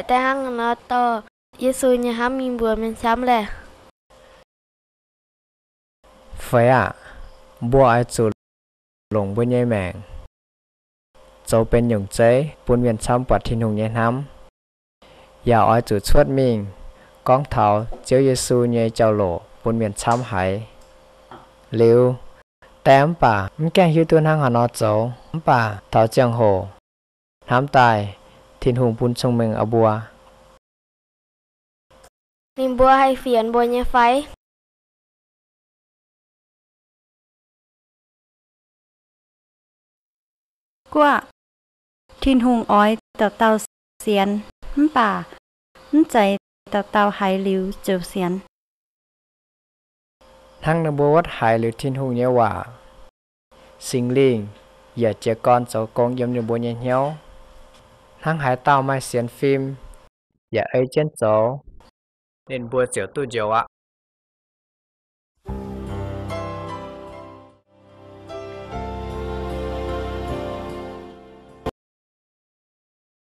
แต่หังนะต่อเยซูเนี่ยฮัมมีบัวเป็นซ้ำแหละphải à bùa ai chủ lồng bên nhai mèng dấu bên nhung chế buôn miền trăm bọt thiên hùng nhai nắmอย่า ai chủ chuột mình con thảo chiếu Giêsu nhai chào lộ buôn miền trăm hải liu tém bà keng hiu tuôn hang hà nó dấu bà thảo giang hồ hám tài thiên hùng buôn sông mình ở bùa นิมบัวให้เฟียนบัวเนี่ยไฟ กว่าทินหุงอ้อยเต่าเสียนป่าใจเต่าหายหลิวเจียวเสียน ทั้งนบวชหายหรือทิ้นหูเยาว่าสิงลิงอย่าเจอกอนเจ้ากองยำในบัวเหี่ยวทั้งหายเต้าไม่เสียนฟิล์มอย่าเอ้ยเจนโจเล่นบัวเจียวตู้เจียวอะ